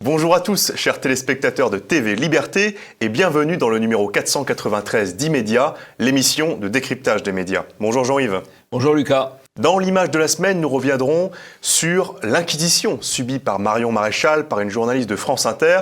Bonjour à tous, chers téléspectateurs de TV Liberté, et bienvenue dans le numéro 493 d'E-Média, l'émission de décryptage des médias. Bonjour Jean-Yves. Bonjour Lucas. Dans l'image de la semaine, nous reviendrons sur l'inquisition subie par Marion Maréchal par une journaliste de France Inter,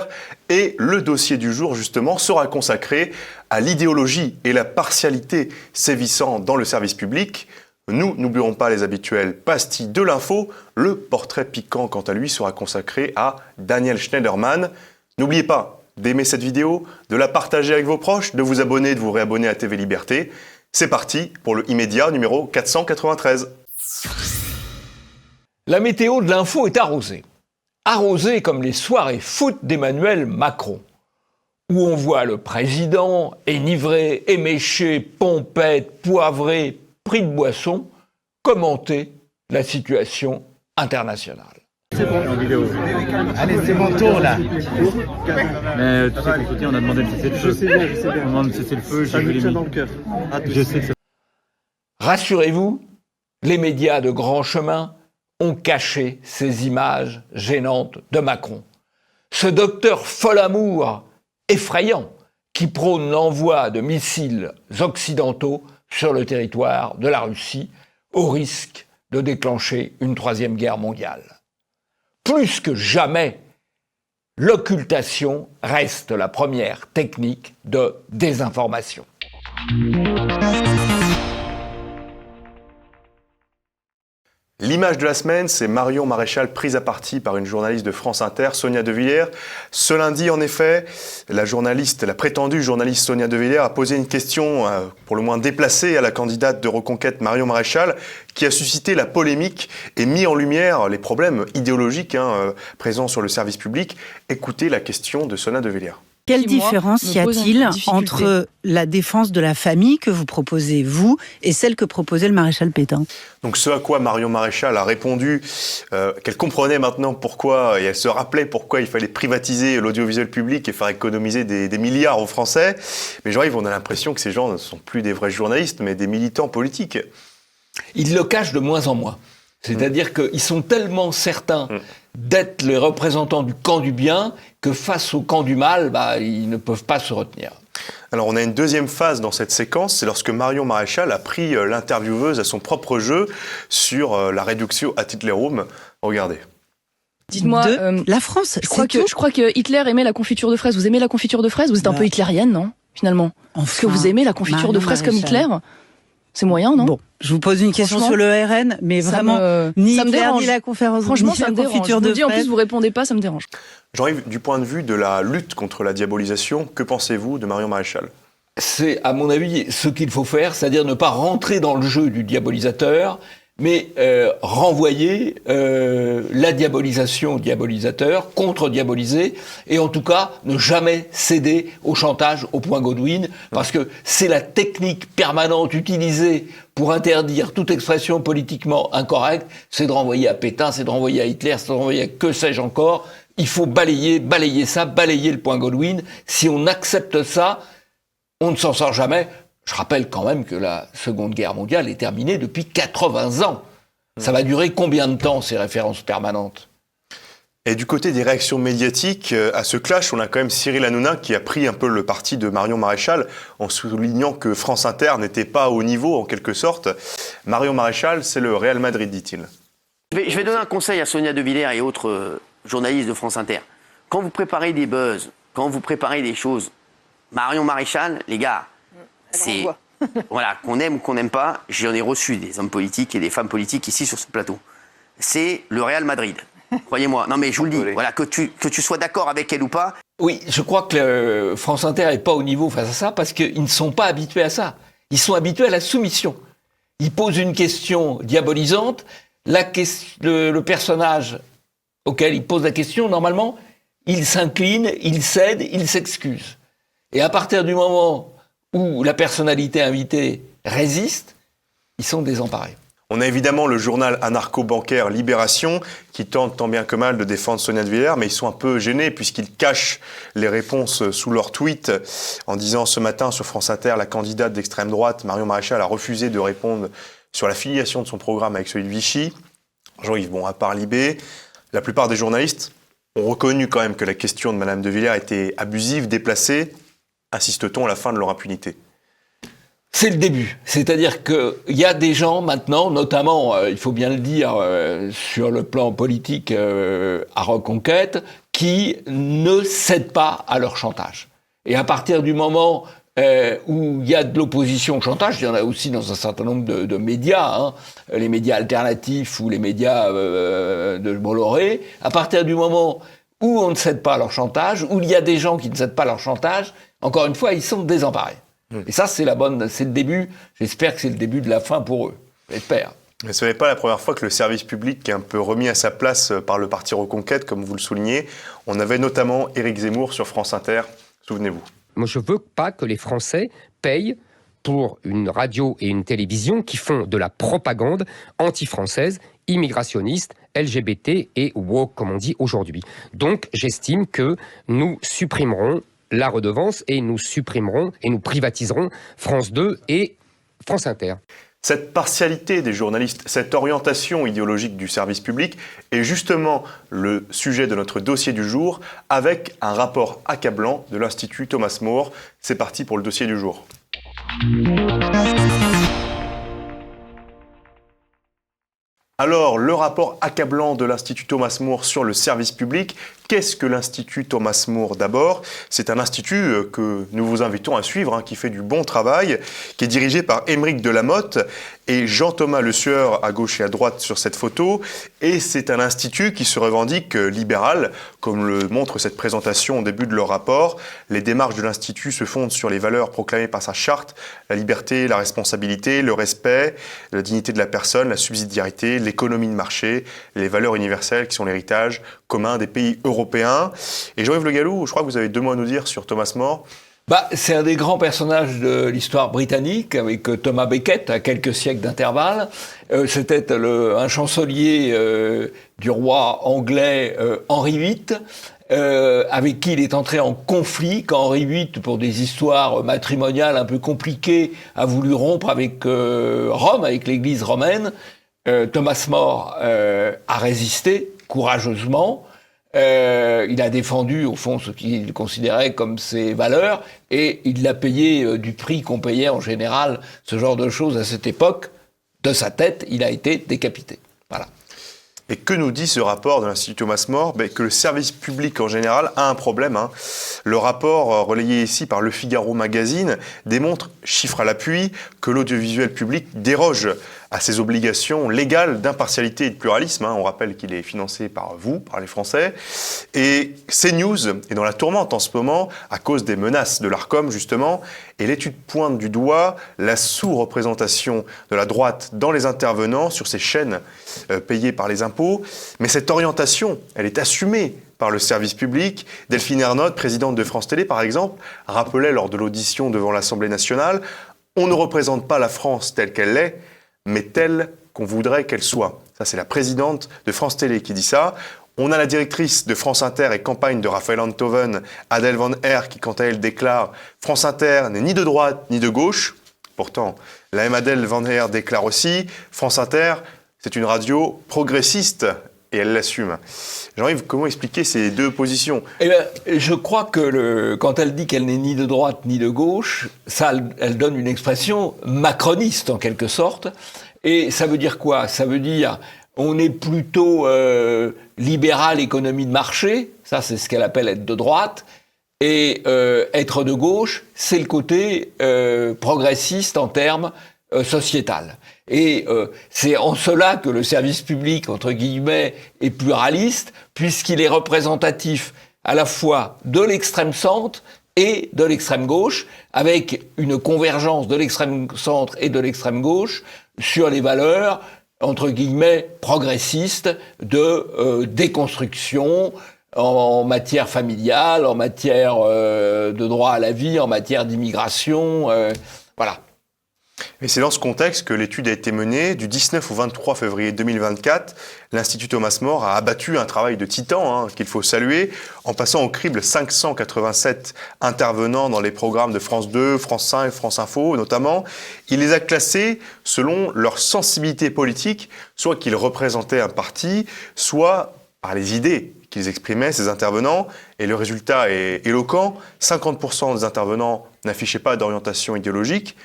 et le dossier du jour justement sera consacré à l'idéologie et la partialité sévissant dans le service public. Nous n'oublierons pas les habituelles pastilles de l'info. Le portrait piquant, quant à lui, sera consacré à Daniel Schneiderman. N'oubliez pas d'aimer cette vidéo, de la partager avec vos proches, de vous abonner, de vous réabonner à TV Liberté. C'est parti pour le E-Média numéro 493. La météo de l'info est arrosée. Arrosée comme les soirées foot d'Emmanuel Macron, où on voit le président enivré, éméché, pompette, poivré, pris de boisson, commenter la situation internationale. C'est bon, en vidéo. Allez, c'est mon tour là. Mais tu sais qu'au soutien, on a demandé de cesser le feu. Je sais bien. On demande de cesser le feu, j'ai vu les dans le cœur. Je sais que c'est... Rassurez-vous, les médias de grand chemin ont caché ces images gênantes de Macron. Ce docteur Folamour effrayant qui prône l'envoi de missiles occidentaux sur le territoire de la Russie, au risque de déclencher une troisième guerre mondiale. Plus que jamais, l'occultation reste la première technique de désinformation. L'image de la semaine, c'est Marion Maréchal prise à partie par une journaliste de France Inter, Sonia De Villers. Ce lundi, en effet, la prétendue journaliste Sonia De Villers a posé une question pour le moins déplacée à la candidate de Reconquête Marion Maréchal, qui a suscité la polémique et mis en lumière les problèmes idéologiques présents sur le service public. Écoutez la question de Sonia De Villers. Quelle différence y a-t-il entre la défense de la famille que vous proposez, vous, et celle que proposait le maréchal Pétain ? Donc ce à quoi Marion Maréchal a répondu qu'elle comprenait maintenant pourquoi, et elle se rappelait pourquoi il fallait privatiser l'audiovisuel public et faire économiser des milliards aux Français. Mais Jean-Yves, on a l'impression que ces gens ne sont plus des vrais journalistes, mais des militants politiques. Ils le cachent de moins en moins. C'est-à-dire qu'ils sont tellement certains d'être les représentants du camp du bien que face au camp du mal, ils ne peuvent pas se retenir. Alors on a une deuxième phase dans cette séquence, c'est lorsque Marion Maréchal a pris l'intervieweuse à son propre jeu sur la réduction ad Hitlerum. Regardez. Dites-moi, la France, je crois que Hitler aimait la confiture de fraises. Vous aimez la confiture de fraises ? Vous êtes un peu hitlérienne, non ? Finalement. Est-ce que vous aimez la confiture de fraises comme Hitler ? C'est moyen, non ? Bon, je vous pose une question sur le RN, mais vraiment, ni Hitler, ni la conférence, franchement, ni ça la me dérange. confiture Je de vous dis, en fraises. plus, vous répondez pas, ça me dérange. Jean-Yves, du point de vue de la lutte contre la diabolisation, que pensez-vous de Marion Maréchal ? C'est, à mon avis, ce qu'il faut faire, c'est-à-dire ne pas rentrer dans le jeu du diabolisateur, mais renvoyer la diabolisation au diabolisateur, contre-diaboliser, et en tout cas ne jamais céder au chantage au point Godwin, parce que c'est la technique permanente utilisée pour interdire toute expression politiquement incorrecte, c'est de renvoyer à Pétain, c'est de renvoyer à Hitler, c'est de renvoyer à que sais-je encore. Il faut balayer le point Godwin. Si on accepte ça, on ne s'en sort jamais. Je rappelle quand même que la Seconde Guerre mondiale est terminée depuis 80 ans. Ça va durer combien de temps, ces références permanentes ? Et du côté des réactions médiatiques, à ce clash, on a quand même Cyril Hanouna qui a pris un peu le parti de Marion Maréchal en soulignant que France Inter n'était pas au niveau, en quelque sorte. Marion Maréchal, c'est le Real Madrid, dit-il. Je vais donner un conseil à Sonia De Villers et autres journalistes de France Inter. Quand vous préparez des buzz, quand vous préparez des choses, Marion Maréchal, les gars, c'est... Voilà, qu'on aime ou qu'on n'aime pas, j'en ai reçu des hommes politiques et des femmes politiques ici sur ce plateau. C'est le Real Madrid. Croyez-moi. Non mais je vous le dis, voilà, que tu sois d'accord avec elle ou pas. Oui, je crois que France Inter n'est pas au niveau face à ça parce qu'ils ne sont pas habitués à ça. Ils sont habitués à la soumission. Ils posent une question diabolisante. Le personnage auquel ils posent la question, normalement, il s'incline, il cède, il s'excuse. Et à partir du moment où la personnalité invitée résiste, ils sont désemparés. On a évidemment le journal anarcho-bancaire Libération qui tente tant bien que mal de défendre Sonia De Villers, mais ils sont un peu gênés puisqu'ils cachent les réponses sous leurs tweets en disant ce matin sur France Inter, la candidate d'extrême droite Marion Maréchal a refusé de répondre sur la filiation de son programme avec celui de Vichy. Jean-Yves, bon, à part Libé, la plupart des journalistes ont reconnu quand même que la question de Madame De Villers était abusive, déplacée. Insiste-t-on à la fin de leur impunité ? C'est le début. C'est-à-dire qu'il y a des gens maintenant, notamment, il faut bien le dire, sur le plan politique à Reconquête, qui ne cèdent pas à leur chantage. Et à partir du moment où il y a de l'opposition au chantage, il y en a aussi dans un certain nombre de médias, les médias alternatifs ou les médias de Bolloré, à partir du moment où on ne cède pas à leur chantage, où il y a des gens qui ne cèdent pas à leur chantage, encore une fois, ils sont désemparés. Et ça, c'est le début. J'espère que c'est le début de la fin pour eux. J'espère. Mais ce n'est pas la première fois que le service public est un peu remis à sa place par le parti Reconquête, comme vous le soulignez. On avait notamment Éric Zemmour sur France Inter. Souvenez-vous. Moi, je ne veux pas que les Français payent pour une radio et une télévision qui font de la propagande anti-française, immigrationniste, LGBT et woke, comme on dit aujourd'hui. Donc, j'estime que nous supprimerons la redevance et nous supprimerons et nous privatiserons France 2 et France Inter. Cette partialité des journalistes, cette orientation idéologique du service public est justement le sujet de notre dossier du jour avec un rapport accablant de l'Institut Thomas More. C'est parti pour le dossier du jour. Alors, le rapport accablant de l'Institut Thomas More sur le service public. Qu'est-ce que l'Institut Thomas More d'abord ? C'est un institut que nous vous invitons à suivre, qui fait du bon travail, qui est dirigé par Aymeric Delamotte et Jean-Thomas Le Sueur à gauche et à droite sur cette photo. Et c'est un institut qui se revendique libéral, comme le montre cette présentation au début de leur rapport. Les démarches de l'Institut se fondent sur les valeurs proclamées par sa charte, la liberté, la responsabilité, le respect, la dignité de la personne, la subsidiarité, l'économie de marché, les valeurs universelles qui sont l'héritage commun des pays européens. Et Jean-Yves Le Gallou, je crois que vous avez 2 mots à nous dire sur Thomas More. C'est un des grands personnages de l'histoire britannique, avec Thomas Becket, à quelques siècles d'intervalle. C'était un chancelier du roi anglais Henri VIII, avec qui il est entré en conflit quand Henri VIII, pour des histoires matrimoniales un peu compliquées, a voulu rompre avec Rome, avec l'église romaine. Thomas More a résisté courageusement. Il a défendu, au fond, ce qu'il considérait comme ses valeurs, et il l'a payé du prix qu'on payait en général, ce genre de choses à cette époque. De sa tête, il a été décapité. Voilà. Et que nous dit ce rapport de l'Institut Thomas More ? Que le service public en général a un problème. Le rapport relayé ici par Le Figaro Magazine démontre, chiffre à l'appui, que l'audiovisuel public déroge à ses obligations légales d'impartialité et de pluralisme. On rappelle qu'il est financé par vous, par les Français. Et CNews est dans la tourmente en ce moment à cause des menaces de l'Arcom, justement. Et l'étude pointe du doigt la sous-représentation de la droite dans les intervenants sur ces chaînes payées par les impôts. Mais cette orientation, elle est assumée par le service public. Delphine Ernotte, présidente de France Télé, par exemple, rappelait lors de l'audition devant l'Assemblée nationale « On ne représente pas la France telle qu'elle est, mais telle qu'on voudrait qu'elle soit ». Ça, c'est la présidente de France Télé qui dit ça. On a la directrice de France Inter et campagne de Raphaël Enthoven, Adèle Van Air, qui, quant à elle, déclare « France Inter n'est ni de droite ni de gauche ». Pourtant, la même Adèle Van Air déclare aussi « France Inter, c'est une radio progressiste ». Et elle l'assume. Jean-Yves, comment expliquer ces 2 positions ? Je crois que quand elle dit qu'elle n'est ni de droite ni de gauche, ça, elle donne une expression macroniste en quelque sorte. Et ça veut dire quoi ? Ça veut dire on est plutôt libéral, économie de marché. Ça, c'est ce qu'elle appelle être de droite. Et être de gauche, c'est le côté progressiste en termes sociétal. Et c'est en cela que le service public, entre guillemets, est pluraliste, puisqu'il est représentatif à la fois de l'extrême centre et de l'extrême gauche, avec une convergence de l'extrême centre et de l'extrême gauche sur les valeurs, entre guillemets, progressistes de déconstruction en matière familiale, en matière de droit à la vie, en matière d'immigration, voilà. Et c'est dans ce contexte que l'étude a été menée. Du 19 au 23 février 2024, l'Institut Thomas More a abattu un travail de titan qu'il faut saluer, en passant au crible 587 intervenants dans les programmes de France 2, France 5, France Info notamment. Il les a classés selon leur sensibilité politique, soit qu'ils représentaient un parti, soit par les idées qu'ils exprimaient, ces intervenants. Et le résultat est éloquent. 50% des intervenants n'affichaient pas d'orientation idéologique.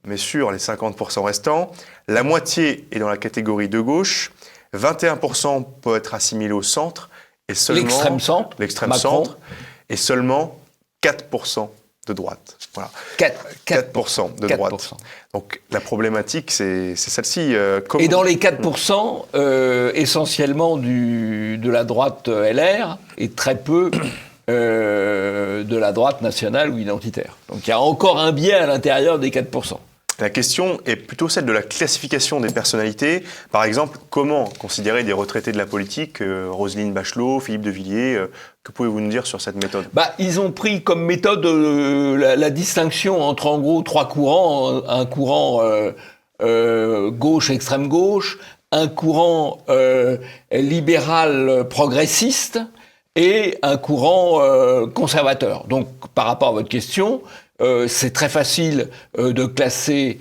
Mais sur les 50% restants, la moitié est dans la catégorie de gauche, 21% peut être assimilé au centre, et seulement l'extrême centre, et seulement 4% de droite. Voilà. 4% de droite. 4%. Donc la problématique, c'est celle-ci. Et dans les 4%, essentiellement de la droite LR, et très peu de la droite nationale ou identitaire. Donc il y a encore un biais à l'intérieur des 4%. La question est plutôt celle de la classification des personnalités. Par exemple, comment considérer des retraités de la politique, Roselyne Bachelot, Philippe de Villiers, que pouvez-vous nous dire sur cette méthode ? Ils ont pris comme méthode la distinction entre en gros 3 courants. Un courant gauche, extrême gauche, un courant libéral progressiste et un courant conservateur. Donc par rapport à votre question, c'est très facile de classer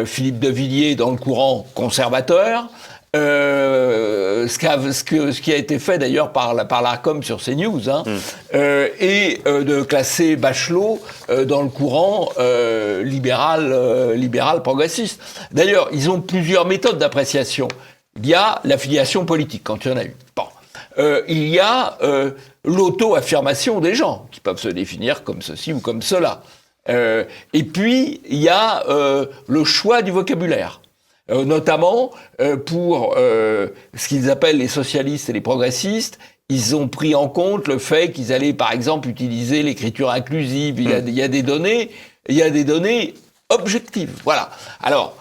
Philippe de Villiers dans le courant conservateur, ce qui a été fait d'ailleurs par l'ARCOM sur CNews, et de classer Bachelot dans le courant libéral progressiste. D'ailleurs, ils ont plusieurs méthodes d'appréciation. Il y a l'affiliation politique, quand il y en a eu. Bon. Il y a l'auto-affirmation des gens, qui peuvent se définir comme ceci ou comme cela. Et puis, il y a le choix du vocabulaire, notamment pour ce qu'ils appellent les socialistes et les progressistes. Ils ont pris en compte le fait qu'ils allaient, par exemple, utiliser l'écriture inclusive. Il y a des données objectives. Voilà. Alors,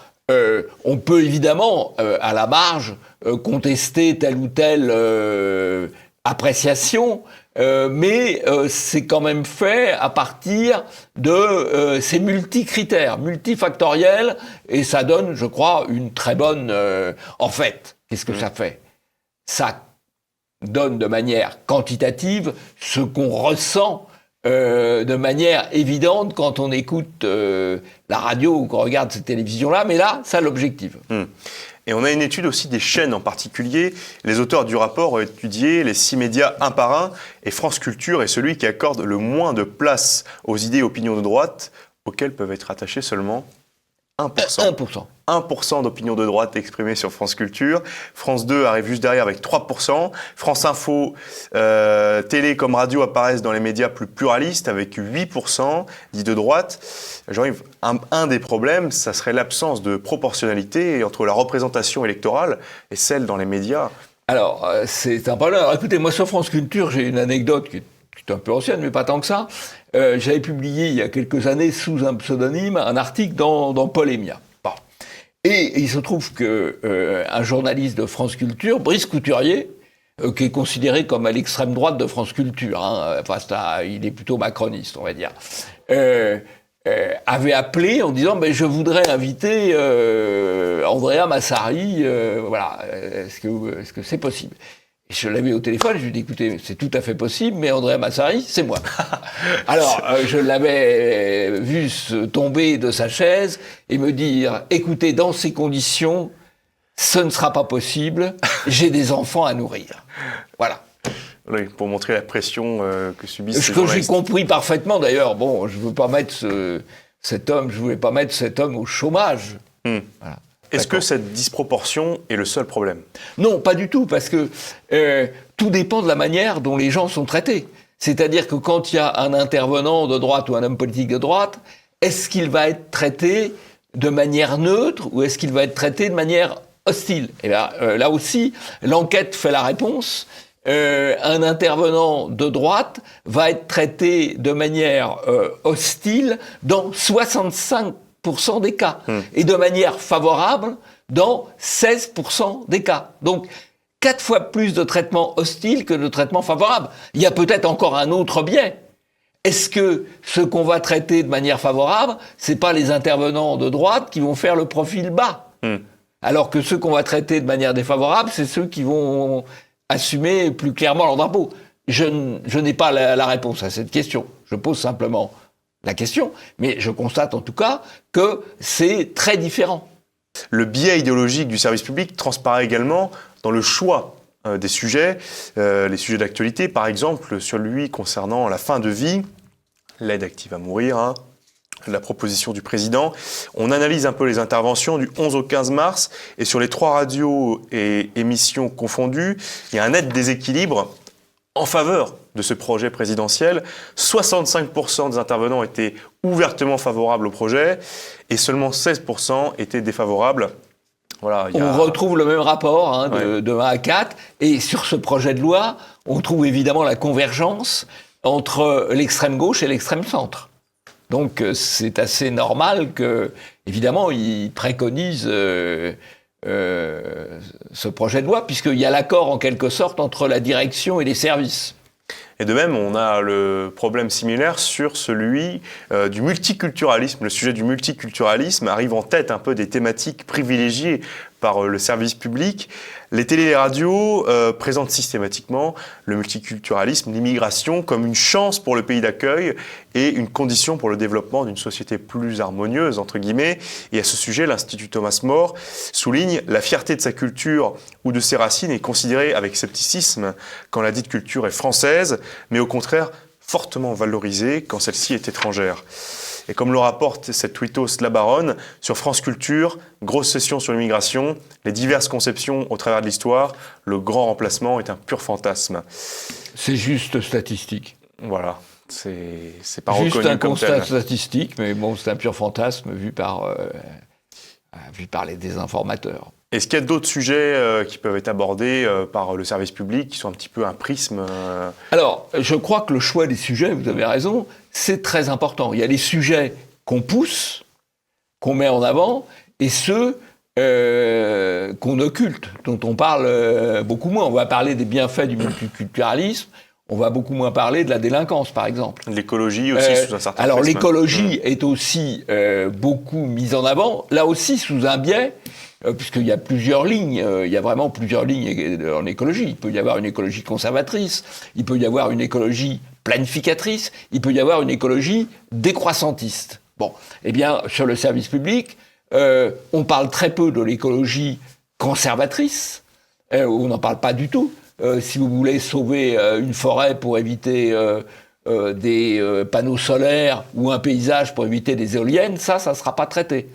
on peut évidemment, à la marge, contester telle ou telle appréciation, mais c'est quand même fait à partir de ces multicritères, multifactoriels, et ça donne, je crois, une très bonne... En fait, qu'est-ce que ça fait ? Ça donne de manière quantitative ce qu'on ressent de manière évidente quand on écoute la radio ou qu'on regarde cette télévision-là, mais là, ça l'objective. Et on a une étude aussi des chaînes en particulier. Les auteurs du rapport ont étudié les 6 médias un par un, et France Culture est celui qui accorde le moins de place aux idées et opinions de droite, auxquelles peuvent être attachés seulement 1%. 1% d'opinions de droite exprimées sur France Culture. France 2 arrive juste derrière avec 3%. France Info, télé comme radio apparaissent dans les médias plus pluralistes avec 8% dits de droite. J'arrive, un des problèmes, ça serait l'absence de proportionnalité entre la représentation électorale et celle dans les médias. Alors, c'est un problème. Alors, écoutez, moi sur France Culture, j'ai une anecdote qui est un peu ancienne, mais pas tant que ça. J'avais publié il y a quelques années, sous un pseudonyme, un article dans Polémia. Bon. Et il se trouve qu'un journaliste de France Culture, Brice Couturier, qui est considéré comme à l'extrême droite de France Culture, il est plutôt macroniste, on va dire, avait appelé en disant je voudrais inviter Andrea Massari, voilà, est-ce que c'est possible ? Et je l'avais au téléphone, je lui ai dit écoutez, c'est tout à fait possible, mais Andrea Massari, c'est moi. Alors, je l'avais vu tomber de sa chaise et me dire écoutez, dans ces conditions, ce ne sera pas possible, j'ai des enfants à nourrir. Voilà. Oui, pour montrer la pression que subissent ces journalistes. Ce que j'ai compris parfaitement d'ailleurs, je ne veux pas mettre cet homme au chômage. Voilà. Est-ce que cette disproportion est le seul problème ? Non, pas du tout, parce que tout dépend de la manière dont les gens sont traités. C'est-à-dire que quand il y a un intervenant de droite ou un homme politique de droite, est-ce qu'il va être traité de manière neutre ou est-ce qu'il va être traité de manière hostile ? Et là aussi, l'enquête fait la réponse. Un intervenant de droite va être traité de manière hostile dans 65% des cas, et de manière favorable dans 16% des cas. Donc, 4 fois plus de traitements hostiles que de traitements favorables. Il y a peut-être encore un autre biais. est-ce que ce qu'on va traiter de manière favorable, c'est pas les intervenants de droite qui vont faire le profil bas, alors que ceux qu'on va traiter de manière défavorable, c'est ceux qui vont assumer plus clairement leur drapeau. Je n'ai pas la réponse à cette question. Je pose simplement la question, mais je constate en tout cas que c'est très différent. Le biais idéologique du service public transparaît également dans le choix des sujets, les sujets d'actualité, par exemple celui concernant la fin de vie, l'aide active à mourir, la proposition du président. On analyse un peu les interventions du 11 au 15 mars et sur les 3 radios et émissions confondues, il y a un net déséquilibre en faveur de ce projet présidentiel. 65% des intervenants étaient ouvertement favorables au projet et seulement 16% étaient défavorables. Voilà, On retrouve le même rapport de 1 à 4 et sur ce projet de loi, on trouve évidemment la convergence entre l'extrême gauche et l'extrême centre. Donc c'est assez normal que, évidemment, ils préconisent ce projet de loi, puisqu'il y a l'accord en quelque sorte entre la direction et les services. Et de même, on a le problème similaire sur celui du multiculturalisme. Le sujet du multiculturalisme arrive en tête un peu des thématiques privilégiées par le service public. Les télés et les radios présentent systématiquement le multiculturalisme, l'immigration, comme une chance pour le pays d'accueil et une condition pour le développement d'une société plus harmonieuse, entre guillemets. Et à ce sujet, l'Institut Thomas More souligne la fierté de sa culture ou de ses racines est considérée avec scepticisme quand la dite culture est française, mais au contraire fortement valorisée quand celle-ci est étrangère. Et comme le rapporte cette tweetos La Baronne, sur France Culture, grosse session sur l'immigration, les diverses conceptions au travers de l'histoire, le grand remplacement est un pur fantasme. C'est juste statistique. Voilà, c'est pas juste reconnu un comme constat tel. statistique, mais bon, c'est un pur fantasme vu par les désinformateurs. Est-ce qu'il y a d'autres sujets qui peuvent être abordés par le service public, qui sont un petit peu un prisme Alors, je crois que le choix des sujets, vous avez raison, c'est très important. Il y a les sujets qu'on pousse, qu'on met en avant, et ceux qu'on occulte, dont on parle beaucoup moins. On va parler des bienfaits du multiculturalisme, on va beaucoup moins parler de la délinquance, par exemple. L'écologie aussi, sous un certain Alors, prisme. l'écologie est aussi beaucoup mise en avant, là aussi sous un biais, puisqu'il y a plusieurs lignes, il y a vraiment plusieurs lignes en écologie. Il peut y avoir une écologie conservatrice, il peut y avoir une écologie planificatrice, il peut y avoir une écologie décroissantiste. Bon, eh bien, sur le service public, on parle très peu de l'écologie conservatrice, on n'en parle pas du tout. Si vous voulez sauver une forêt pour éviter des panneaux solaires ou un paysage pour éviter des éoliennes, ça ne sera pas traité,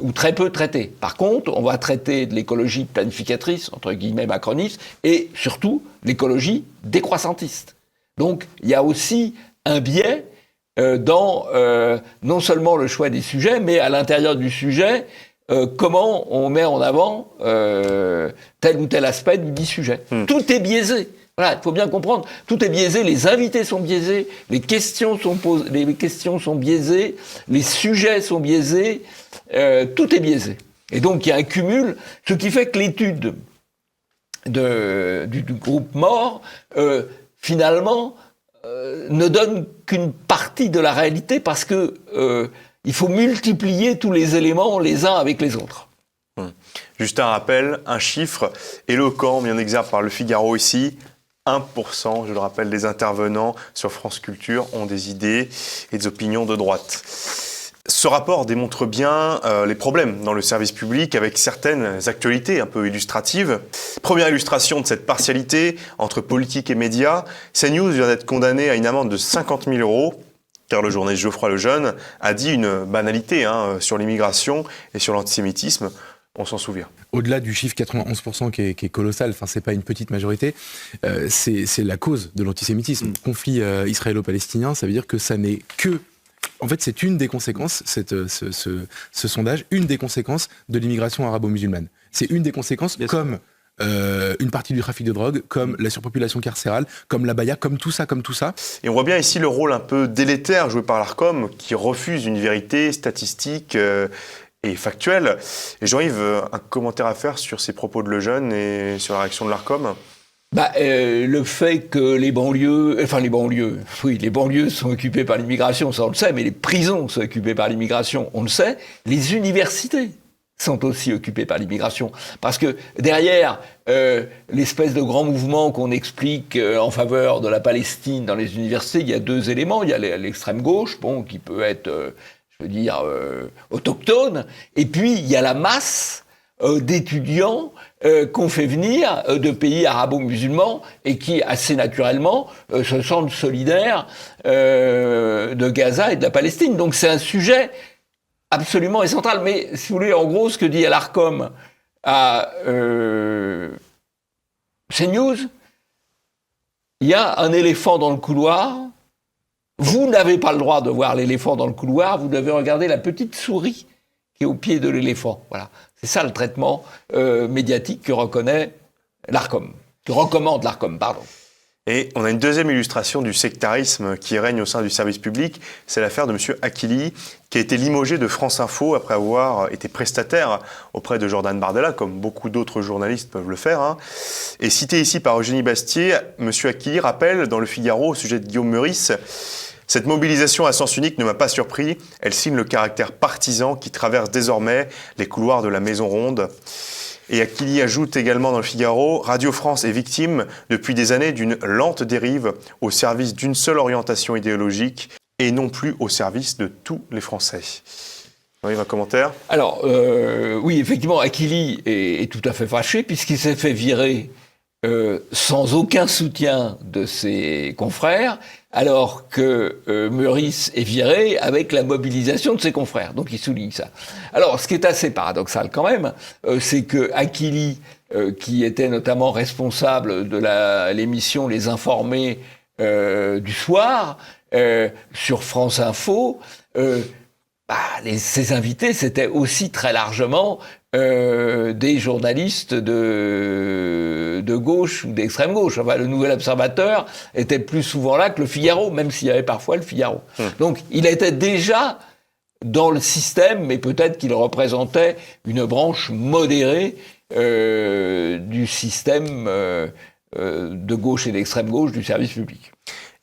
ou très peu traité. Par contre, on va traiter de l'écologie planificatrice, entre guillemets macroniste, et surtout l'écologie décroissantiste. Donc, il y a aussi un biais dans non seulement le choix des sujets, mais à l'intérieur du sujet, comment on met en avant tel ou tel aspect du dit sujet. Tout est biaisé. Voilà, il faut bien comprendre, tout est biaisé, les invités sont biaisés, les questions sont biaisées, les sujets sont biaisés, tout est biaisé. Et donc il y a un cumul, ce qui fait que l'étude du groupe More, finalement, ne donne qu'une partie de la réalité parce que il faut multiplier tous les éléments les uns avec les autres. Juste un rappel, un chiffre éloquent, mis en exergue par Le Figaro ici. 1%, je le rappelle, des intervenants sur France Culture ont des idées et des opinions de droite. Ce rapport démontre bien les problèmes dans le service public avec certaines actualités un peu illustratives. Première illustration de cette partialité entre politique et médias, CNews vient d'être condamné à une amende de 50 000 €, car le journaliste Geoffroy Lejeune a dit une banalité sur l'immigration et sur l'antisémitisme. On s'en souvient. Au-delà du chiffre 91% qui est colossal, enfin c'est pas une petite majorité, c'est la cause de l'antisémitisme. Conflit israélo-palestinien, ça veut dire que ça n'est que... En fait, c'est une des conséquences, ce sondage, une des conséquences de l'immigration arabo-musulmane. C'est une des conséquences comme une partie du trafic de drogue, comme la surpopulation carcérale, comme l'abaya, comme tout ça. Et on voit bien ici le rôle un peu délétère joué par l'Arcom, qui refuse une vérité statistique et factuelle. Et Jean-Yves, un commentaire à faire sur ces propos de Lejeune et sur la réaction de l'Arcom ? Le fait que les banlieues sont occupées par l'immigration, ça on le sait, mais les prisons sont occupées par l'immigration, on le sait. Les universités sont aussi occupées par l'immigration. Parce que derrière l'espèce de grand mouvement qu'on explique en faveur de la Palestine dans les universités, il y a deux éléments. Il y a l'extrême gauche, qui peut être, autochtone, et puis il y a la masse d'étudiants qu'on fait venir de pays arabo-musulmans et qui, assez naturellement, se sentent solidaires de Gaza et de la Palestine. Donc c'est un sujet absolument essentiel. Mais si vous voulez, en gros, ce que dit l'ARCOM à CNews, il y a un éléphant dans le couloir. Vous n'avez pas le droit de voir l'éléphant dans le couloir, vous devez regarder la petite souris qui est au pied de l'éléphant. Voilà. C'est ça le traitement médiatique que reconnaît l'ARCOM, que recommande l'ARCOM, pardon. Et on a une deuxième illustration du sectarisme qui règne au sein du service public, c'est l'affaire de M. Achili, qui a été limogé de France Info après avoir été prestataire auprès de Jordan Bardella, comme beaucoup d'autres journalistes peuvent le faire. Et cité ici par Eugénie Bastier, M. Achili rappelle dans Le Figaro au sujet de Guillaume Meurice: cette mobilisation à sens unique ne m'a pas surpris, elle signe le caractère partisan qui traverse désormais les couloirs de la Maison Ronde. Et Achili ajoute également dans Le Figaro: Radio France est victime depuis des années d'une lente dérive au service d'une seule orientation idéologique et non plus au service de tous les Français. Oui, un commentaire ? Alors, oui, effectivement, Achili est tout à fait fâché puisqu'il s'est fait virer sans aucun soutien de ses confrères, alors que Meurice est viré avec la mobilisation de ses confrères. Donc il souligne ça. Alors, ce qui est assez paradoxal quand même, c'est que Achili, qui était notamment responsable de l'émission Les Informés du soir, sur France Info, ses invités, c'était aussi très largement des journalistes de gauche ou d'extrême gauche. Enfin, le Nouvel Observateur était plus souvent là que le Figaro, même s'il y avait parfois le Figaro. Donc, il était déjà dans le système, mais peut-être qu'il représentait une branche modérée du système de gauche et d'extrême gauche du service public.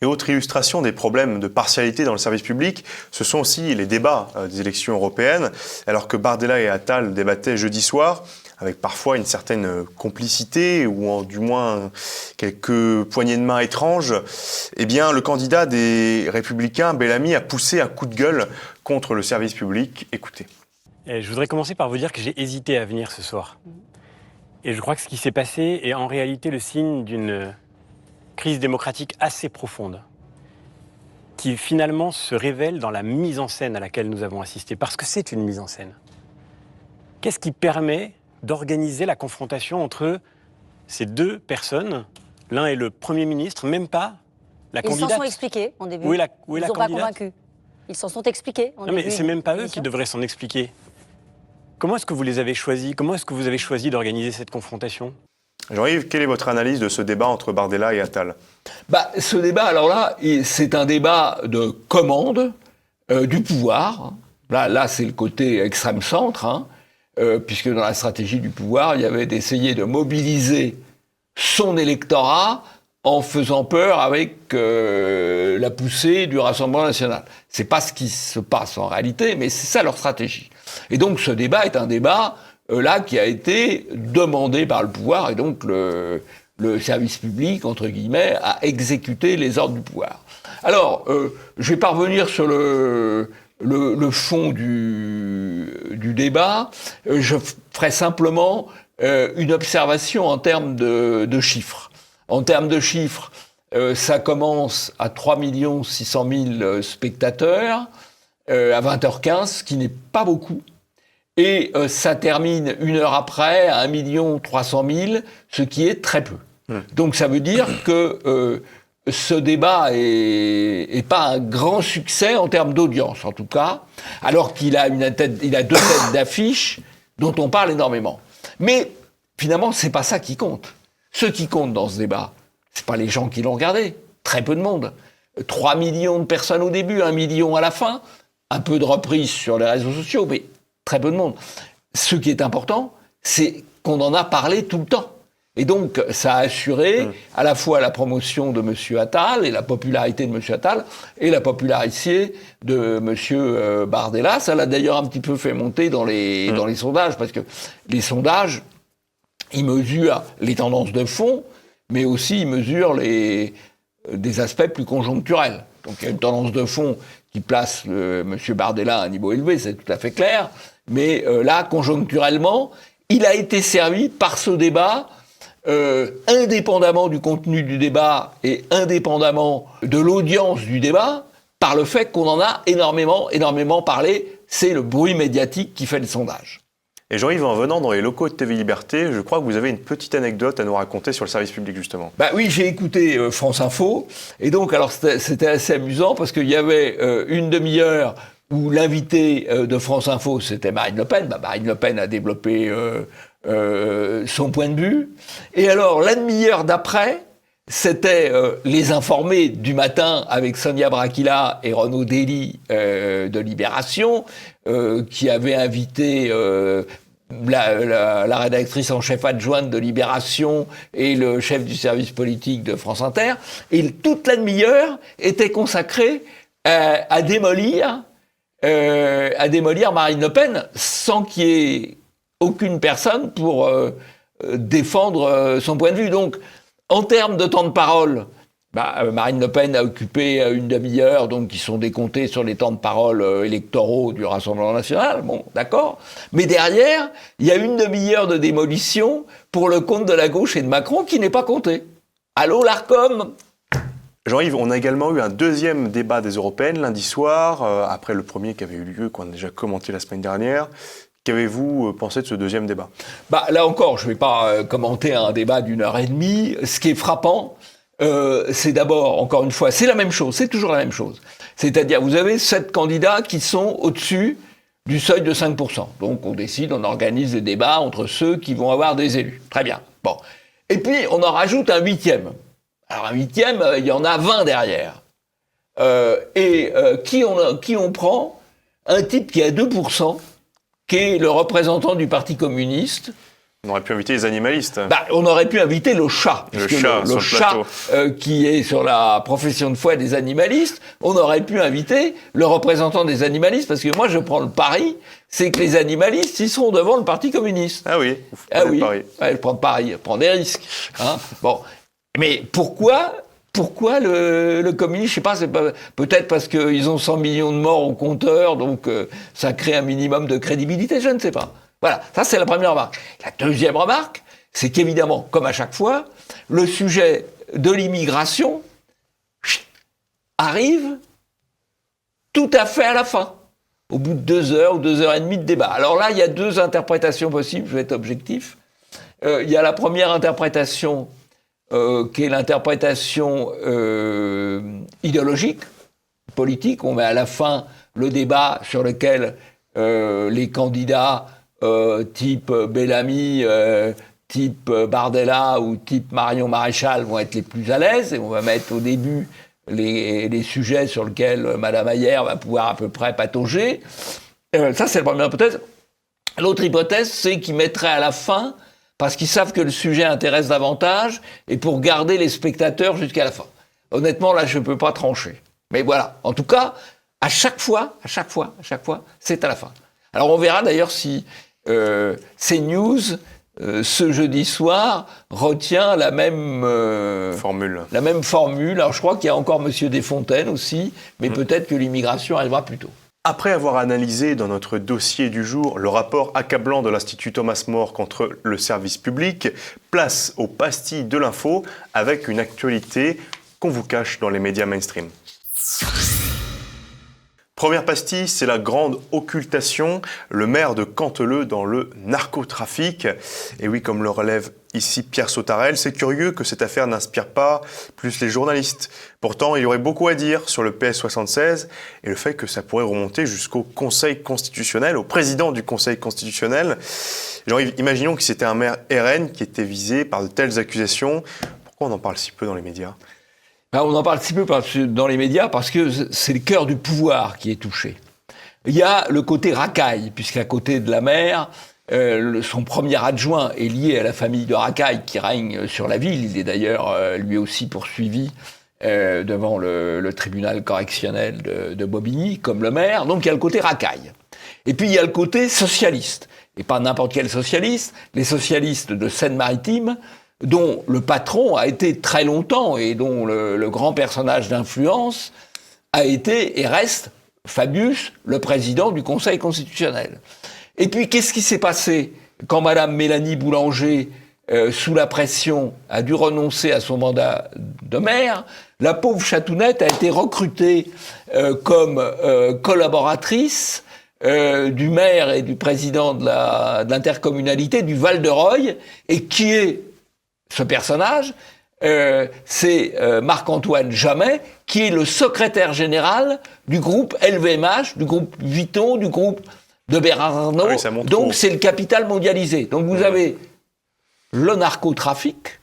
Et autre illustration des problèmes de partialité dans le service public, ce sont aussi les débats des élections européennes. Alors que Bardella et Attal débattaient jeudi soir, avec parfois une certaine complicité, ou du moins quelques poignées de main étranges, eh bien, le candidat des Républicains, Bellamy, a poussé un coup de gueule contre le service public. Écoutez. Je voudrais commencer par vous dire que j'ai hésité à venir ce soir. Et je crois que ce qui s'est passé est en réalité le signe d'une crise démocratique assez profonde, qui finalement se révèle dans la mise en scène à laquelle nous avons assisté, parce que c'est une mise en scène. Qu'est-ce qui permet d'organiser la confrontation entre ces deux personnes? L'un est le Premier ministre, même pas la candidate. Ils s'en sont expliqués en début. Où est la Ils n'ont pas convaincu. Ils s'en sont expliqués en début. Non, mais c'est même pas eux qui devraient s'en expliquer. Comment est-ce que vous les avez choisis? Comment est-ce que vous avez choisi d'organiser cette confrontation? Jean-Yves, quelle est votre analyse de ce débat entre Bardella et Attal? Ce débat, alors là, c'est un débat de commande du pouvoir. Là, c'est le côté extrême-centre, puisque dans la stratégie du pouvoir, il y avait d'essayer de mobiliser son électorat en faisant peur avec la poussée du Rassemblement national. C'est pas ce qui se passe en réalité, mais c'est ça leur stratégie. Et donc ce débat est un débat là qui a été demandé par le pouvoir, et donc le service public, entre guillemets, a exécuté les ordres du pouvoir. Alors, je vais pas revenir sur le fond du débat. Je ferai simplement une observation en termes de chiffres. En termes de chiffres, ça commence à 3 600 000 spectateurs à 20h15, ce qui n'est pas beaucoup. Et ça termine une heure après à 1 300 000, ce qui est très peu. Donc ça veut dire que ce débat est pas un grand succès en termes d'audience, en tout cas, alors qu'il a deux têtes d'affiche dont on parle énormément. Mais finalement, c'est pas ça qui compte. Ce qui compte dans ce débat, c'est pas les gens qui l'ont regardé, très peu de monde. 3 millions de personnes au début, 1 million à la fin, un peu de reprise sur les réseaux sociaux, mais très peu de monde. Ce qui est important, c'est qu'on en a parlé tout le temps. Et donc, ça a assuré à la fois la promotion de M. Attal et la popularité de M. Attal et la popularité de M. Bardella. Ça l'a d'ailleurs un petit peu fait monter dans les sondages, parce que les sondages, ils mesurent les tendances de fond, mais aussi ils mesurent des aspects plus conjoncturels. Donc il y a une tendance de fond qui place M. Bardella à un niveau élevé, c'est tout à fait clair. Mais là, conjoncturellement, il a été servi par ce débat, indépendamment du contenu du débat et indépendamment de l'audience du débat, par le fait qu'on en a énormément parlé. C'est le bruit médiatique qui fait le sondage. Et Jean-Yves, en venant dans les locaux de TV Liberté, je crois que vous avez une petite anecdote à nous raconter sur le service public, justement. Bah oui, j'ai écouté France Info, et donc alors c'était assez amusant, parce qu'il y avait une demi-heure où l'invité de France Info, c'était Marine Le Pen. Bah, Marine Le Pen a développé son point de vue. Et alors, la demi-heure d'après, c'était les informés du matin avec Sonia Braquilla et Renaud Dely de Libération, qui avaient invité la rédactrice en chef adjointe de Libération et le chef du service politique de France Inter. Et toute la demi-heure était consacrée à démolir Marine Le Pen, sans qu'il y ait aucune personne pour défendre son point de vue. Donc, en termes de temps de parole, Marine Le Pen a occupé une demi-heure, donc qui sont décomptés sur les temps de parole électoraux du Rassemblement national. Bon, d'accord. Mais derrière, il y a une demi-heure de démolition pour le compte de la gauche et de Macron qui n'est pas compté. Allô, l'Arcom ? Jean-Yves, on a également eu un deuxième débat des Européennes lundi soir, après le premier qui avait eu lieu, qu'on a déjà commenté la semaine dernière. Qu'avez-vous pensé de ce deuxième débat ? Là encore, je ne vais pas commenter un débat d'1h30. Ce qui est frappant, c'est d'abord, encore une fois, c'est la même chose, c'est toujours la même chose. C'est-à-dire, vous avez 7 candidats qui sont au-dessus du seuil de 5%. Donc, on décide, on organise des débats entre ceux qui vont avoir des élus. Très bien. Bon. Et puis, on en rajoute un 8e. Alors, un 8e, il y en a 20 derrière. Qui on prend ? Un type qui a 2%, qui est le représentant du Parti communiste. On aurait pu inviter les animalistes. On aurait pu inviter le chat. Le chat qui est sur la profession de foi des animalistes. On aurait pu inviter le représentant des animalistes, parce que moi, je prends le pari, c'est que les animalistes, ils sont devant le Parti communiste. Ah oui, vous prenez le pari. Ouais, je prends le pari, je prends des risques. Hein. Bon. Mais pourquoi le communiste, je sais pas, peut-être parce qu'ils ont 100 millions de morts au compteur, donc ça crée un minimum de crédibilité, je ne sais pas. Voilà, ça c'est la première remarque. La deuxième remarque, c'est qu'évidemment, comme à chaque fois, le sujet de l'immigration arrive tout à fait à la fin, au bout de 2 heures ou 2h30 de débat. Alors là, il y a 2 interprétations possibles, je vais être objectif. Il y a la première interprétation qui est l'interprétation idéologique, politique. On met à la fin le débat sur lequel les candidats type Bellamy, type Bardella ou type Marion Maréchal vont être les plus à l'aise, et on va mettre au début les sujets sur lesquels Mme Ayer va pouvoir à peu près patauger. Ça, c'est la première hypothèse. L'autre hypothèse, c'est qu'ils mettraient à la fin, parce qu'ils savent que le sujet intéresse davantage, et pour garder les spectateurs jusqu'à la fin. Honnêtement, là, je ne peux pas trancher. Mais voilà. En tout cas, à chaque fois, c'est à la fin. Alors, on verra d'ailleurs si CNews, ce jeudi soir, retient la même formule. La même formule. Alors, je crois qu'il y a encore M. Desfontaines aussi, mais peut-être que l'immigration arrivera plus tôt. Après avoir analysé dans notre dossier du jour le rapport accablant de l'Institut Thomas More contre le service public, place aux pastilles de l'info avec une actualité qu'on vous cache dans les médias mainstream. Première pastille, c'est la grande occultation, le maire de Canteleu dans le narcotrafic. Et oui, comme le relève ici Pierre Sautarel, c'est curieux que cette affaire n'inspire pas plus les journalistes. Pourtant, il y aurait beaucoup à dire sur le PS76 et le fait que ça pourrait remonter jusqu'au Conseil constitutionnel, au président du Conseil constitutionnel. Jean-Yves, imaginons que c'était un maire RN qui était visé par de telles accusations. Pourquoi on en parle si peu dans les médias ? On en parle si peu dans les médias parce que c'est le cœur du pouvoir qui est touché. Il y a le côté racaille, puisqu'à côté de la mer, son premier adjoint est lié à la famille de Racaille qui règne sur la ville. Il est d'ailleurs lui aussi poursuivi devant le tribunal correctionnel de Bobigny, comme le maire. Donc il y a le côté Racaille. Et puis il y a le côté socialiste. Et pas n'importe quel socialiste, les socialistes de Seine-Maritime, dont le patron a été très longtemps et dont le grand personnage d'influence a été et reste Fabius, le président du Conseil constitutionnel. Et puis, qu'est-ce qui s'est passé quand Madame Mélanie Boulanger, sous la pression, a dû renoncer à son mandat de maire? La pauvre chatounette a été recrutée comme collaboratrice du maire et du président de l'intercommunalité du Val-de-Reuil. Et qui est ce personnage? C'est Marc-Antoine Jamet, qui est le secrétaire général du groupe LVMH, du groupe Vuitton, du groupe de Bernard Arnault. Ah oui, donc c'est le capital mondialisé. Donc vous avez le narcotrafic,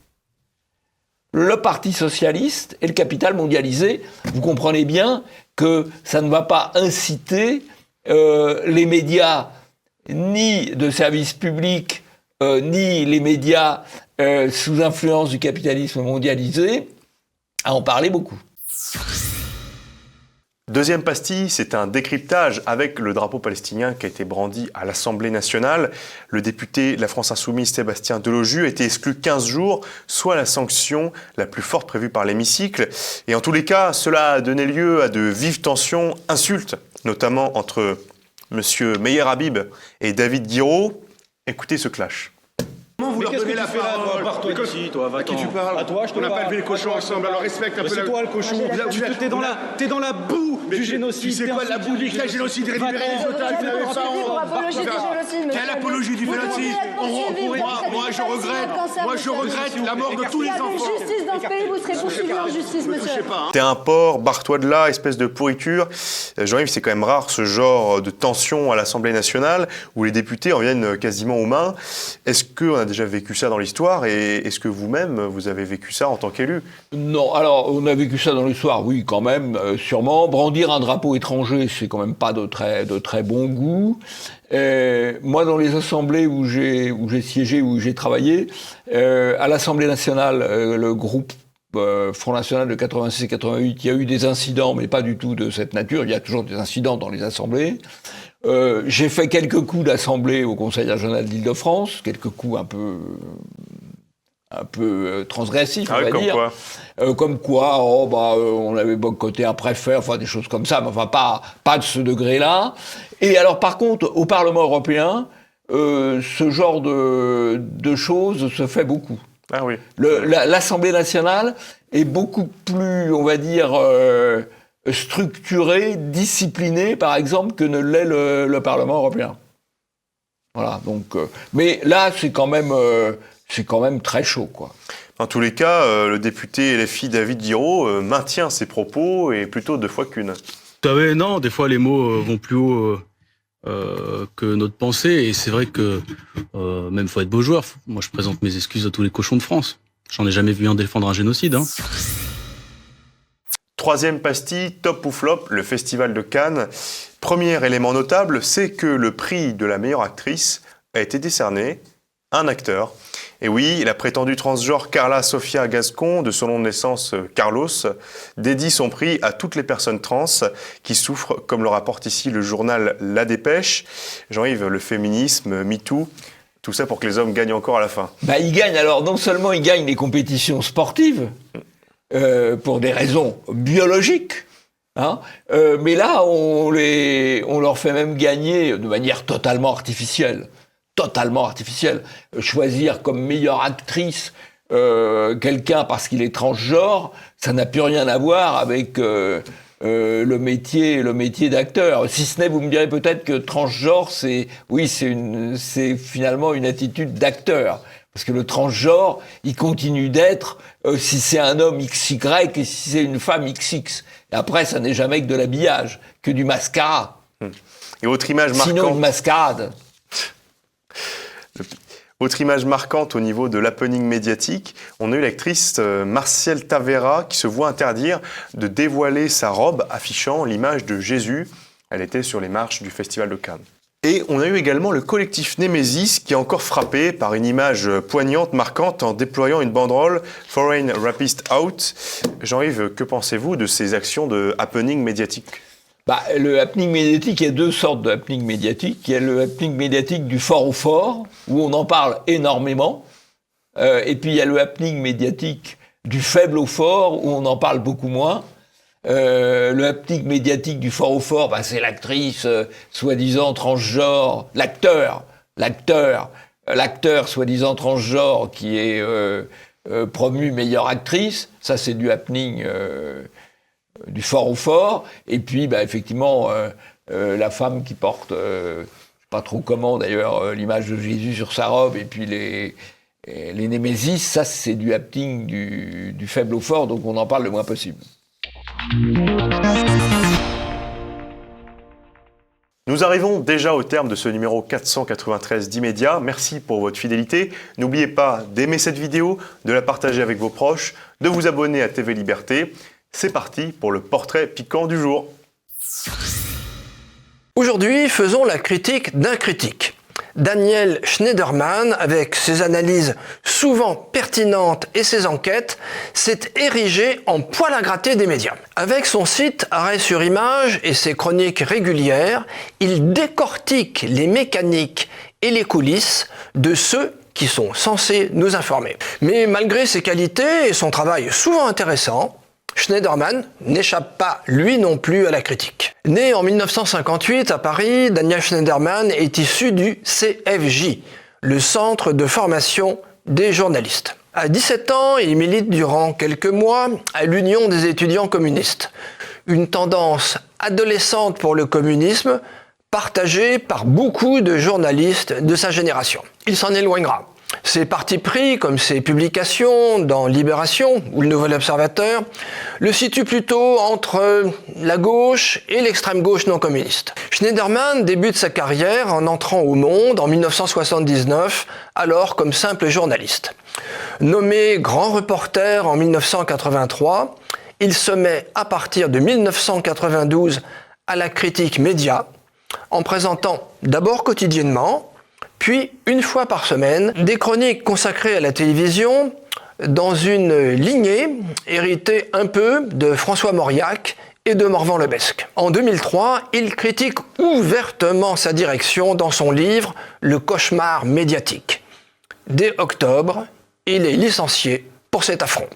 le Parti socialiste et le capital mondialisé. Vous comprenez bien que ça ne va pas inciter les médias, ni de services publics, ni les médias sous influence du capitalisme mondialisé, à en parler beaucoup. Deuxième pastille, c'est un décryptage avec le drapeau palestinien qui a été brandi à l'Assemblée nationale. Le député de la France Insoumise, Sébastien Deloju, a été exclu 15 jours, soit la sanction la plus forte prévue par l'hémicycle. Et en tous les cas, cela a donné lieu à de vives tensions, insultes, notamment entre M. Meyer Habib et David Guiraud. Écoutez ce clash. Comment vous leur donnez la parole? Pars-toi d'ici, toi, va-t'en. À qui tu parles? À toi, je te On n'a parle. pas élevé les cochons ensemble, alors respecte un peu. C'est toi le cochon. T'es dans la boue du génocide. Tu sais quoi, la boue du génocide? Récupérer les otages, vous n'avez pas honte. Quelle apologie du génocide? Moi, je regrette la mort de tous les enfants. S'il y avait justice dans ce pays, vous serez poursuivi en justice, monsieur. T'es un porc, barre-toi de là, espèce de pourriture. Jean-Yves, c'est quand même rare ce genre de tension à l'Assemblée nationale où les députés en viennent quasiment aux mains. Est-ce qu'on a déjà vécu ça dans l'histoire et est-ce que vous-même, vous avez vécu ça en tant qu'élu? Non, alors on a vécu ça dans l'histoire, oui, quand même, sûrement. Brandir un drapeau étranger, c'est quand même pas de très bon goût. Moi, dans les assemblées où j'ai siégé, où j'ai travaillé, à l'Assemblée nationale, le groupe Front National de 86 et 88, il y a eu des incidents, mais pas du tout de cette nature. Il y a toujours des incidents dans les assemblées. J'ai fait quelques coups d'assemblée au Conseil régional d'Île-de-France, quelques coups un peu transgressifs, on va dire. Comme quoi, on avait boycotté un préfet, enfin des choses comme ça, mais enfin pas de ce degré-là. Et alors par contre, au Parlement européen, ce genre de choses se fait beaucoup. Ah oui. L'Assemblée nationale est beaucoup plus, on va dire, structurée, disciplinée, par exemple, que ne l'est le Parlement européen. Voilà. Donc, mais là, c'est quand même très chaud, quoi. Dans tous les cas, le député LFI David Guiraud maintient ses propos et plutôt 2 fois qu'une. Vous savez, non, des fois les mots vont plus haut que notre pensée, et c'est vrai que même faut être beau joueur. Moi, je présente mes excuses à tous les cochons de France. J'en ai jamais vu un défendre un génocide. Hein. Troisième pastille, top ou flop, le Festival de Cannes. Premier élément notable, c'est que le prix de la meilleure actrice a été décerné à un acteur. Et oui, la prétendue transgenre Carla Sofia Gascon, de son nom de naissance Carlos, dédie son prix à toutes les personnes trans qui souffrent, comme le rapporte ici le journal La Dépêche. Jean-Yves, le féminisme, MeToo, tout ça pour que les hommes gagnent encore à la fin. Ils gagnent, alors non seulement ils gagnent les compétitions sportives, pour des raisons biologiques, hein, mais là on leur fait même gagner de manière totalement artificielle. Choisir comme meilleure actrice quelqu'un parce qu'il est transgenre, ça n'a plus rien à voir avec le métier d'acteur. Si ce n'est, vous me direz peut-être que transgenre, c'est finalement une attitude d'acteur. Parce que le transgenre, il continue d'être, si c'est un homme XY et si c'est une femme XX. Et après, ça n'est jamais que de l'habillage, que du mascara. Et autre image marquante. Sinon, une mascarade. Autre image marquante au niveau de l'happening médiatique, on a eu l'actrice Martial Tavera qui se voit interdire de dévoiler sa robe affichant l'image de Jésus. Elle était sur les marches du Festival de Cannes. Et on a eu également le collectif Nemesis qui est encore frappé par une image poignante, marquante, en déployant une banderole « Foreign Rapist Out ». Jean-Yves, que pensez-vous de ces actions de happening médiatique ? Le happening médiatique, il y a deux sortes de happening médiatique. Il y a le happening médiatique du fort au fort, où on en parle énormément. Et puis il y a le happening médiatique du faible au fort, où on en parle beaucoup moins. Le happening médiatique du fort au fort, c'est l'actrice soi-disant transgenre, l'acteur soi-disant transgenre qui est promue meilleure actrice. Ça, c'est du happening du fort au fort. Et puis, effectivement, la femme qui porte, je sais pas trop comment d'ailleurs, l'image de Jésus sur sa robe, et puis les Némésis, ça, c'est du happening du faible au fort, donc on en parle le moins possible. Nous arrivons déjà au terme de ce numéro 493 d'Immédiat. Merci pour votre fidélité. N'oubliez pas d'aimer cette vidéo, de la partager avec vos proches, de vous abonner à TV Liberté. C'est parti pour le portrait piquant du jour. Aujourd'hui, faisons la critique d'un critique. Daniel Schneiderman, avec ses analyses souvent pertinentes et ses enquêtes, s'est érigé en poil à gratter des médias. Avec son site Arrêt sur Image et ses chroniques régulières, il décortique les mécaniques et les coulisses de ceux qui sont censés nous informer. Mais malgré ses qualités et son travail souvent intéressant, Schneiderman n'échappe pas, lui non plus, à la critique. Né en 1958 à Paris, Daniel Schneiderman est issu du CFJ, le Centre de formation des journalistes. À 17 ans, il milite durant quelques mois à l'Union des étudiants communistes, une tendance adolescente pour le communisme, partagée par beaucoup de journalistes de sa génération. Il s'en éloignera. Ses partis pris, comme ses publications dans Libération ou Le Nouvel Observateur, le situent plutôt entre la gauche et l'extrême gauche non communiste. Schneiderman débute sa carrière en entrant au Monde en 1979, alors comme simple journaliste. Nommé grand reporter en 1983, il se met à partir de 1992 à la critique média, en présentant d'abord quotidiennement, puis une fois par semaine, des chroniques consacrées à la télévision dans une lignée héritée un peu de François Mauriac et de Morvan-Lebesque. En 2003, il critique ouvertement sa direction dans son livre « Le cauchemar médiatique ». Dès octobre, il est licencié pour cet affront.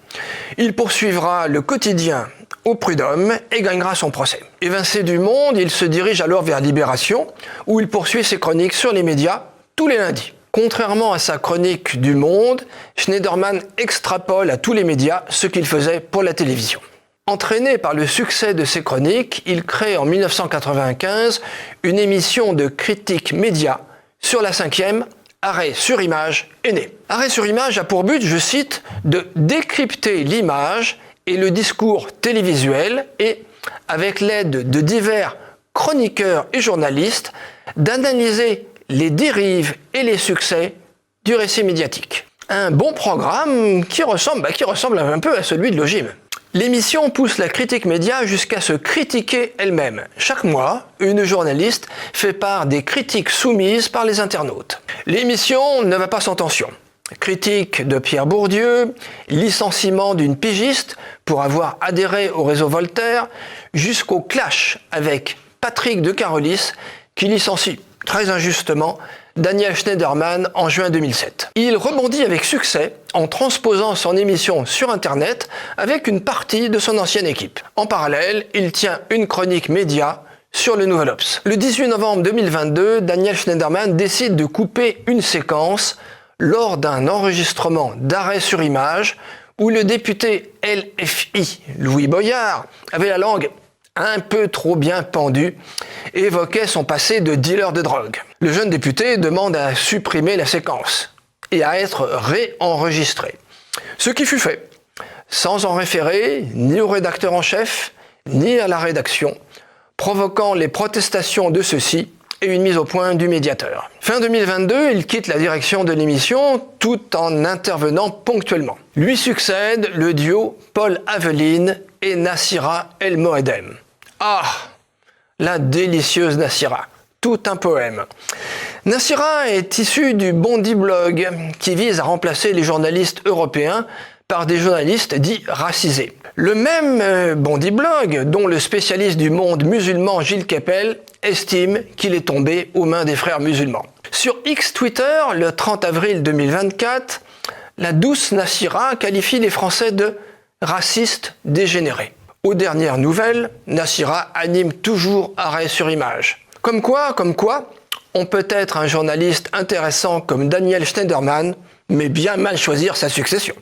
Il poursuivra le quotidien au prud'homme et gagnera son procès. Évincé du Monde, il se dirige alors vers Libération, où il poursuit ses chroniques sur les médias tous les lundis. Contrairement à sa chronique du Monde, Schneiderman extrapole à tous les médias ce qu'il faisait pour la télévision. Entraîné par le succès de ses chroniques, il crée en 1995 une émission de critique média sur la 5e, Arrêt sur Image est né. Arrêt sur Image a pour but, je cite, de décrypter l'image et le discours télévisuel et, avec l'aide de divers chroniqueurs et journalistes, d'analyser les dérives et les succès du récit médiatique. Un bon programme qui ressemble un peu à celui de l'Ogime. L'émission pousse la critique média jusqu'à se critiquer elle-même. Chaque mois, une journaliste fait part des critiques soumises par les internautes. L'émission ne va pas sans tension. Critique de Pierre Bourdieu, licenciement d'une pigiste pour avoir adhéré au réseau Voltaire, jusqu'au clash avec Patrick de Carolis qui licencie très injustement Daniel Schneiderman en juin 2007. Il rebondit avec succès en transposant son émission sur Internet avec une partie de son ancienne équipe. En parallèle, il tient une chronique média sur le Nouvel Obs. Le 18 novembre 2022, Daniel Schneiderman décide de couper une séquence lors d'un enregistrement d'Arrêt sur Image où le député LFI, Louis Boyard, avait la langue un peu trop bien pendu, évoquait son passé de dealer de drogue. Le jeune député demande à supprimer la séquence et à être réenregistré. Ce qui fut fait, sans en référer ni au rédacteur en chef, ni à la rédaction, provoquant les protestations de ceux-ci et une mise au point du médiateur. Fin 2022, il quitte la direction de l'émission tout en intervenant ponctuellement. Lui succède le duo Paul Aveline et Nassira El Moedem. Ah, la délicieuse Nassira, tout un poème. Nassira est issu du Bondi Blog, qui vise à remplacer les journalistes européens par des journalistes dits racisés. Le même Bondi Blog, dont le spécialiste du monde musulman Gilles Kepel, estime qu'il est tombé aux mains des frères musulmans. Sur X Twitter, le 30 avril 2024, la douce Nassira qualifie les Français de racistes dégénérés. Aux dernières nouvelles, Nassira anime toujours Arrêt sur image. Comme quoi, on peut être un journaliste intéressant comme Daniel Schneiderman, mais bien mal choisir sa succession.